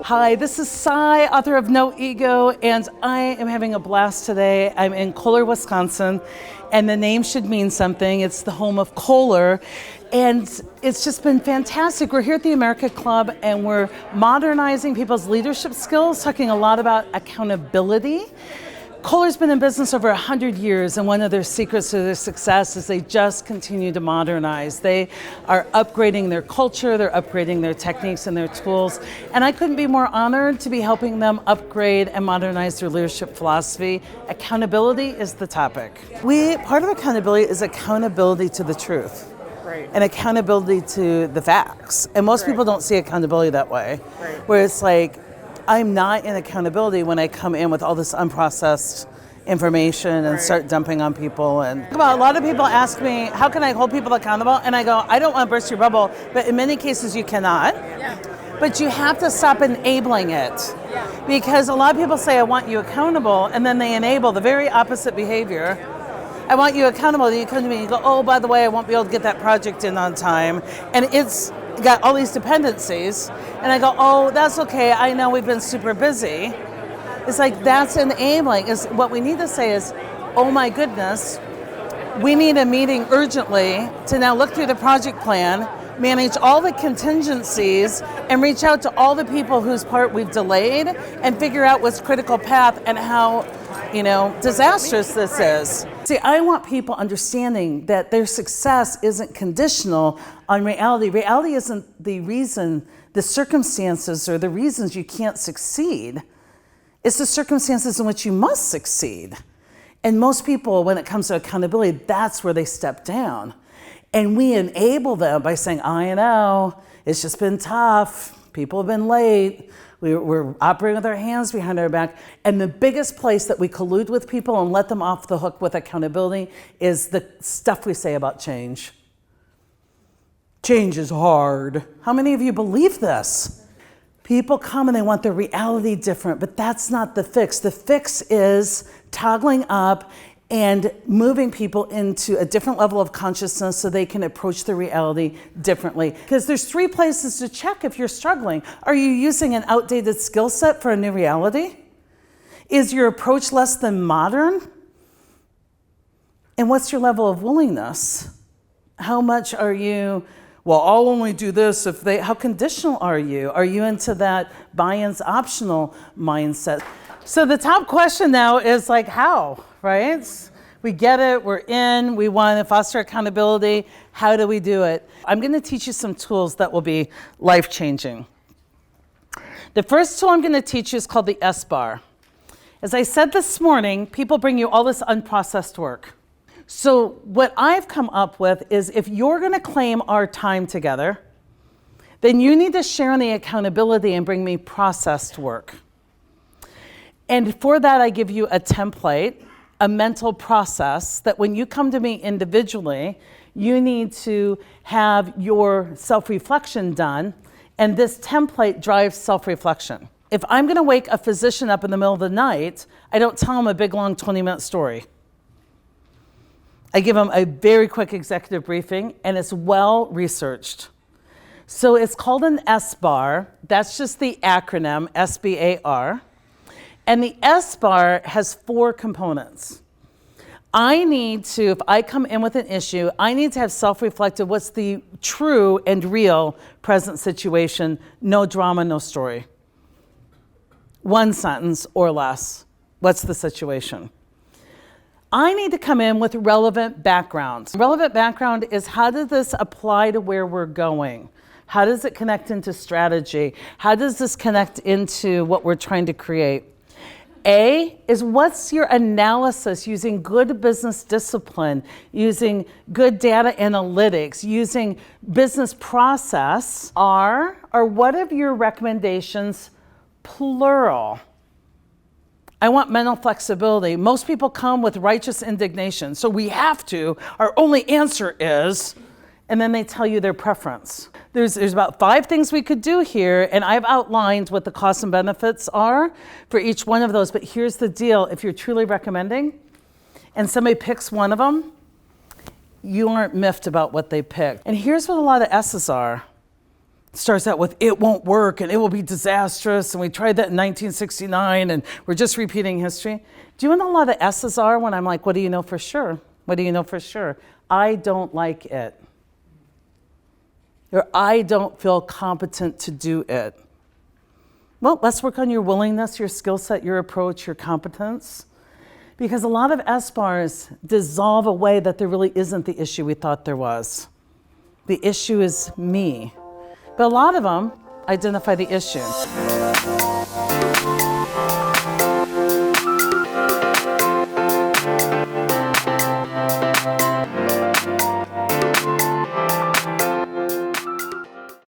Hi, this is Cy, author of No Ego, and I am having a blast today. I'm in Kohler, Wisconsin, and the name should mean something. It's the home of Kohler, and it's just been fantastic. We're here at the America Club, and we're modernizing people's leadership skills, talking a lot about accountability. Kohler's been in business over 100 years, and one of their secrets to their success is they just continue to modernize. They are upgrading their culture, they're upgrading their techniques and their tools, and I couldn't be more honored to be helping them upgrade and modernize their leadership philosophy. Accountability is the topic. Part of accountability is accountability to the truth. Right. And accountability to the facts. And most people don't see accountability that way. Right. Where it's like, I'm not in accountability when I come in with all this unprocessed information and start dumping on people. And a lot of people ask me, how can I hold people accountable? And I go, I don't want to burst your bubble, but in many cases you cannot. Yeah. But you have to stop enabling it. Yeah. Because a lot of people say, I want you accountable, and then they enable the very opposite behavior. I want you accountable, and you come to me and you go, oh, by the way, I won't be able to get that project in on time. And it's got all these dependencies. And I go, oh, that's okay, I know we've been super busy. It's like, that's enabling. What we need to say is, oh my goodness, we need a meeting urgently to now look through the project plan, manage all the contingencies, and reach out to all the people whose part we've delayed, and figure out what's critical path and how, disastrous this is. See, I want people understanding that their success isn't conditional on reality. Reality isn't the reason, the circumstances or the reasons you can't succeed. It's the circumstances in which you must succeed. And most people, when it comes to accountability, that's where they step down. And we enable them by saying, I know, it's just been tough. People have been late. We're operating with our hands behind our back. And the biggest place that we collude with people and let them off the hook with accountability is the stuff we say about change. Change is hard. How many of you believe this? People come and they want their reality different, but that's not the fix. The fix is toggling up and moving people into a different level of consciousness so they can approach the reality differently. Because there's 3 places to check if you're struggling. Are you using an outdated skill set for a new reality? Is your approach less than modern? And what's your level of willingness? How much are you, well, I'll only do this if how conditional are you? Are you into that buy-in's optional mindset? So the top question now is like, how, right? We get it, we're in, we want to foster accountability. How do we do it? I'm going to teach you some tools that will be life-changing. The first tool I'm going to teach you is called the SBAR. As I said this morning, people bring you all this unprocessed work. So what I've come up with is if you're going to claim our time together, then you need to share in the accountability and bring me processed work. And for that, I give you a template, a mental process that when you come to me individually, you need to have your self-reflection done, and this template drives self-reflection. If I'm going to wake a physician up in the middle of the night, I don't tell him a big, long 20-minute story. I give him a very quick executive briefing, and it's well-researched. So it's called an SBAR. That's just the acronym, SBAR. And the SBAR has 4 components. I need to, if I come in with an issue, I need to have self-reflected what's the true and real present situation, no drama, no story. 1 sentence or less. What's the situation? I need to come in with relevant background. Relevant background is, how does this apply to where we're going? How does it connect into strategy? How does this connect into what we're trying to create? A is, what's your analysis using good business discipline, using good data analytics, using business process? R are, what are your recommendations, plural? I want mental flexibility. Most people come with righteous indignation, so we have to, our only answer is, and then they tell you their preference. There's about 5 things we could do here, and I've outlined what the costs and benefits are for each one of those, but here's the deal. If you're truly recommending, and somebody picks one of them, you aren't miffed about what they picked. And here's what a lot of S's are. It starts out with, it won't work and it will be disastrous. And we tried that in 1969 and we're just repeating history. Do you know what a lot of S's are when I'm like, what do you know for sure? What do you know for sure? I don't like it. Or I don't feel competent to do it. Well, let's work on your willingness, your skill set, your approach, your competence. Because a lot of SBARs dissolve away that there really isn't the issue we thought there was. The issue is me. But a lot of them identify the issue.